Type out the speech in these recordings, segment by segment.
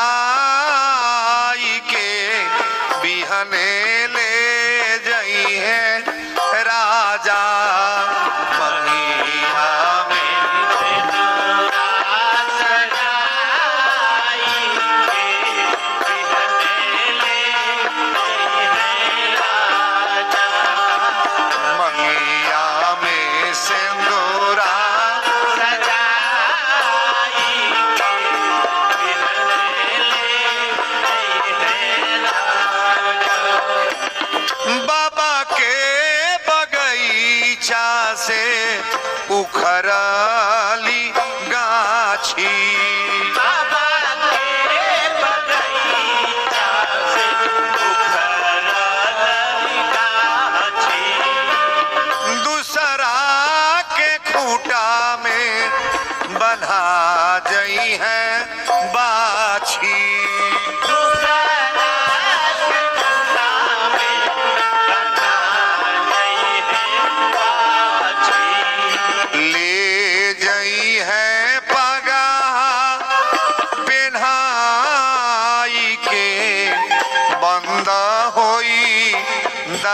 सजाई के बिहने ले जई है राजा मंगिया में से उखरली गाछी बाबा के बगीचा से उखरली गाछी दूसरा के खूंटा में बन्हा जई है बाछी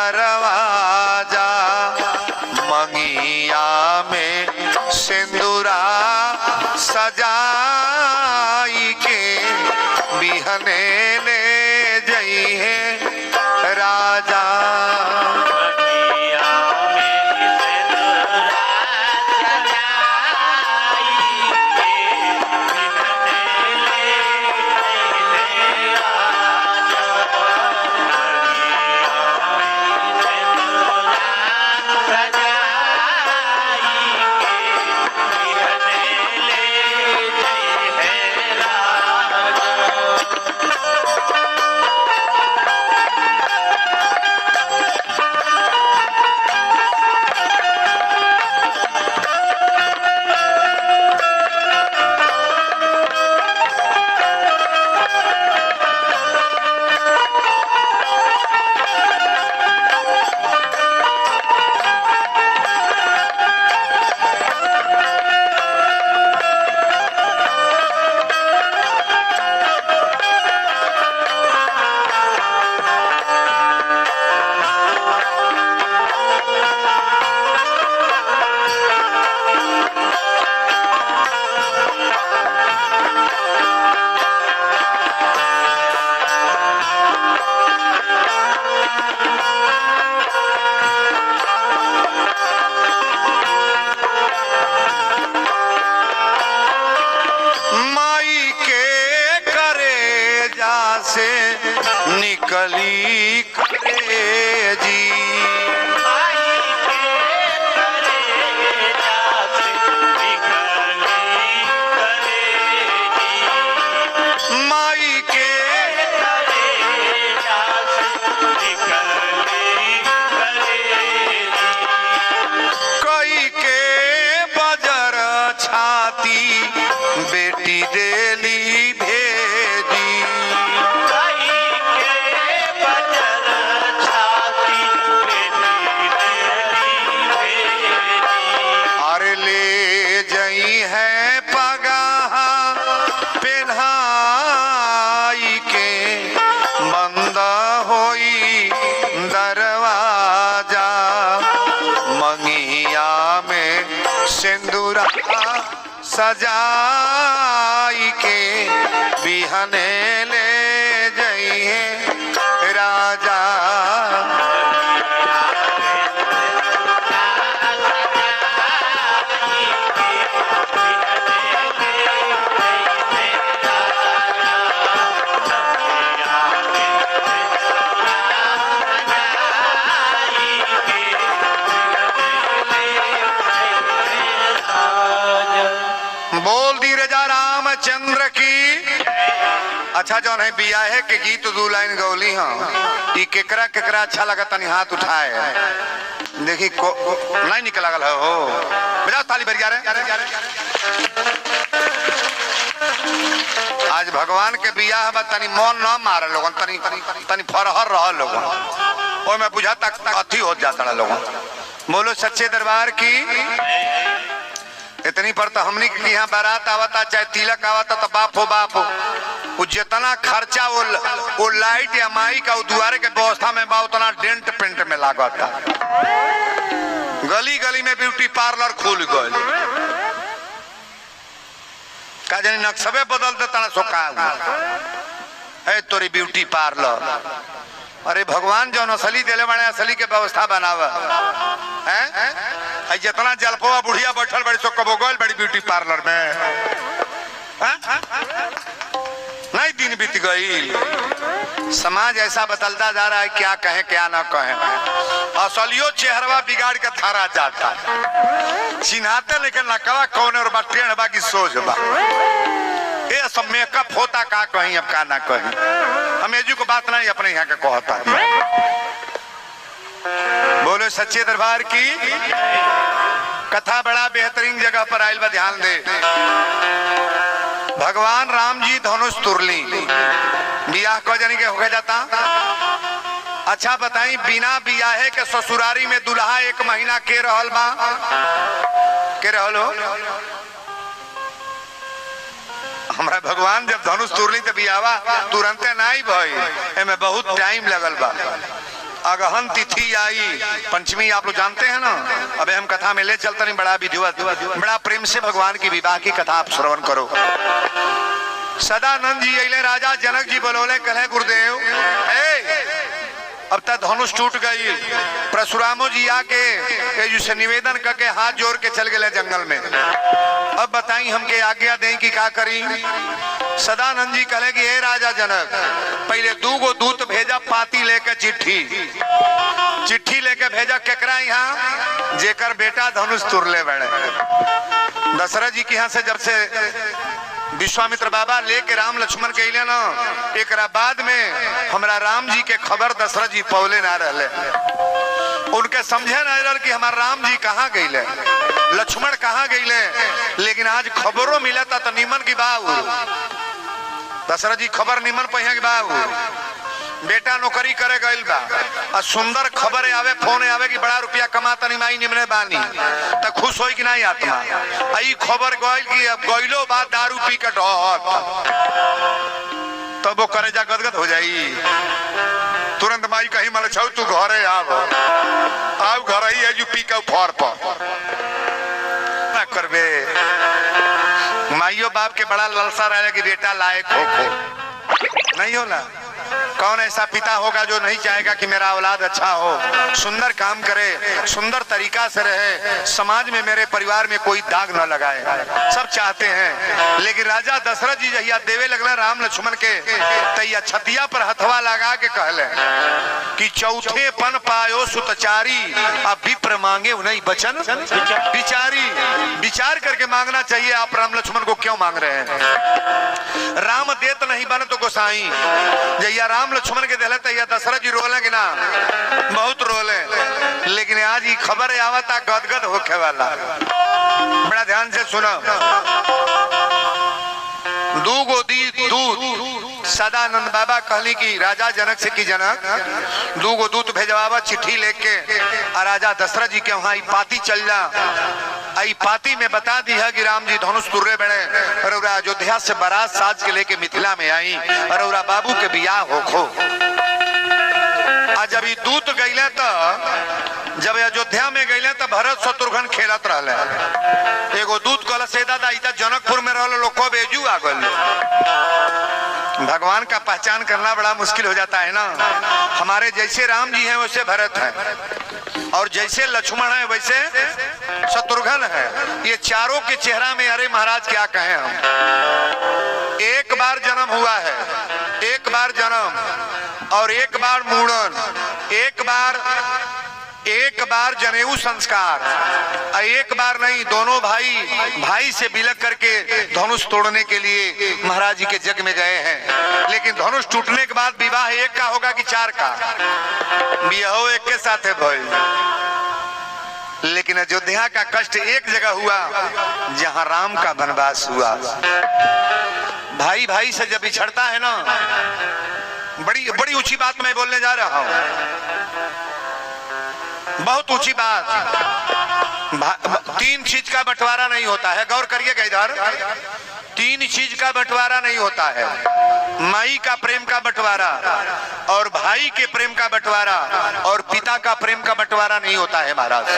दरवाजा मंगिया में सिंदूरा सजाई के बिहने ले जई है राजा से निकली कलेजी माई के कई के बजर छाती बेटी देली भेजी दरवाजा मंगिया में सिंदूरा सजाई के बिहने ले जई है राजा बोल दी रजा रामचंद्र की। अच्छा जौन है बिया है के गीत दो लाइन गौली हाँ ई केकरा केकरा अच्छा लगा तनी हाथ उठाए देखी नहीं निकल लगल है हो बजाओ ताली बरिया रे। आज भगवान के बिया है तनी मन न मारे लोगन तनी तनी फरहर रह लोगन ओए मैं बुझा तक अथी हो जाता लोगन। बोलो सच्चे दरबार की। इतनी पर तो हमनी के यहाँ बारात आवता चाहे तिलक आवता तो बाप हो वो जितना खर्चा वो लाइट या माई का दुआरे के व्यवस्था में बा उतना डेंट पेंट में लागता। गली गली में ब्यूटी पार्लर खुल गए का जानी नक्शे बदल देता ना सोका है तोरी ब्यूटी पार्लर। अरे भगवान जो असली दिले बने असली के व्यवस्था बनावा है जितना जलपोआ बुढ़िया बैठल बड़ी सो कबो गल बड़ी ब्यूटी पार्लर में नहीं दिन बीत गई। समाज ऐसा बदलता जा रहा है क्या कहें क्या ना कहें। असलियो चेहरवा बिगाड़ के थारा जाता चिन्हाते लेकिन नकवा कौन और बा टेढ़ बा की सोच बा ये सब मेकअप होता का कहीं अब का ना कहीं। हम एजू को बात नहीं अपने यहाँ के कहता। बोलो सच्चे दरबार की कथा बड़ा बेहतरीन जगह पर आयल बा ध्यान दे। भगवान राम जी धनुष तुरली बियाह को जानी के हो गया जाता। अच्छा बताई बिना बियाहे के ससुरारी में दुल्हा 1 महीना के रहल बा के रहल हो। हमारा भगवान जब धनुष तुरली तो बियावा तुरंते नहीं भाई एमे बहुत टाइम लगल बा। अगहन तिथि आई पंचमी आप लोग जानते हैं ना। अबे हम कथा में ले चलते नहीं बड़ा विधिवत बड़ा प्रेम से भगवान की विवाह की कथा आप श्रवण करो। सदानंद जी अले राजा जनक जी बोलोले कहे गुरुदेव अब तक धनुष टूट गई। परशुरामो जी आके जिसे निवेदन करके हाथ जोड़ के चल गए जंगल में। अब बताई हमके आज्ञा दें कि क्या करी। सदानंद जी कहे कि हे राजा जनक पहले 2 गो दूत भेजा पाती लेके चिट्ठी लेके भेजा केकरा यहाँ जेकर बेटा धनुष तुरले बड़े। दशरथ जी के यहाँ से जब से विश्वामित्र बाबा लेके राम लक्ष्मण के ना एक बाद में हमरा राम जी के खबर दशरथ जी पौले ना रहे। उनके समझे ना रहा कि हमारा राम जी कहाँ गईले लक्ष्मण कहाँ गईले। लेकिन आज खबरों मिला था तो नीमन की बाबू दशरथ जी खबर नीमन पहिया की बाबू बेटा नौकरी करे गईल बा और सुंदर खबर आवे फोन आवे कि बड़ा रुपया कमाता नहीं माई निमने बानी तो खुश होई कि नहीं आत्मा। आई खबर गईल कि अब गईलो बाद दारू पी के ढहत तब वो करे जा गदगद हो जाई। तुरंत माई कहीं मल छौ तू घरे आव घर ही है जो पी के फर पर ना करबे। माइयो बाप के बड़ा ललसा रहे कि बेटा लायक हो नहीं होला। कौन ऐसा पिता होगा जो नहीं चाहेगा कि मेरा औलाद अच्छा हो सुंदर काम करे सुंदर तरीका से रहे समाज में मेरे परिवार में कोई दाग न लगाए। सब चाहते हैं। लेकिन राजा दशरथ जी जहिया देवे लगला राम लक्ष्मण के तैया छतिया पर हथवा लगा के कहले कि चौथे पन पायो सुतचारी अब विप्र मांगे उन्हें बचन बिचारी। विचार करके मांगना चाहिए आप राम लक्ष्मण को क्यों मांग रहे हैं। राम देत नहीं बन तो गोसाई जैया राम लक्ष्मण के दिले तैया दशरथ जी रोले कि ना बहुत रोले। लेकिन आज ये खबर आवता गदगद होके वाला बड़ा ध्यान से सुनो। 2 गो दूत सदानंद बाबा कहली कि राजा जनक से कि जनक 2 गो दूत भेजवावा चिट्ठी लेके और राजा दशरथ जी के वहां पाती चल जा। आई पाती में बता दी है कि राम जी धनुष तुर्रे बने और अयोध्या से बारात साज के लेके मिथिला में आई और बाबू के बियाह होखो। आज जब ये दूत गईले तो जब अयोध्या में गईले तो भरत शत्रुघ्न खेलत रहले। एगो दूत कहला से दादा इता जनकपुर में रहल लोग को बेजू आ गल। भगवान का पहचान करना बड़ा मुश्किल हो जाता है ना। हमारे जैसे राम जी हैं वैसे भरत है और जैसे लक्ष्मण है वैसे शत्रुघ्न है। ये चारों के चेहरा में अरे महाराज क्या कहें हम। एक बार जन्म हुआ है एक बार जन्म और एक बार मूड़न एक बार जनेऊ संस्कार एक बार नहीं दोनों भाई से बिलक करके धनुष तोड़ने के लिए महाराज जी के जग में गए हैं। लेकिन धनुष टूटने के बाद विवाह एक का होगा कि 4 का बियाह एक के साथ है भाई। लेकिन अयोध्या का कष्ट एक जगह हुआ जहां राम का वनवास हुआ। भाई से जब बिछड़ता है ना बड़ी ऊंची बात मैं बोलने जा रहा हूं बहुत ऊंची बात। 3 चीज का बंटवारा नहीं होता है गौर करिएगा इधर तीन चीज का बंटवारा नहीं होता है, माई का प्रेम का बंटवारा और भाई के प्रेम का बंटवारा और पिता का प्रेम का बंटवारा नहीं होता है महाराज।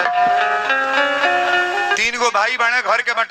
तीन गो भाई बने घर के बंटवारा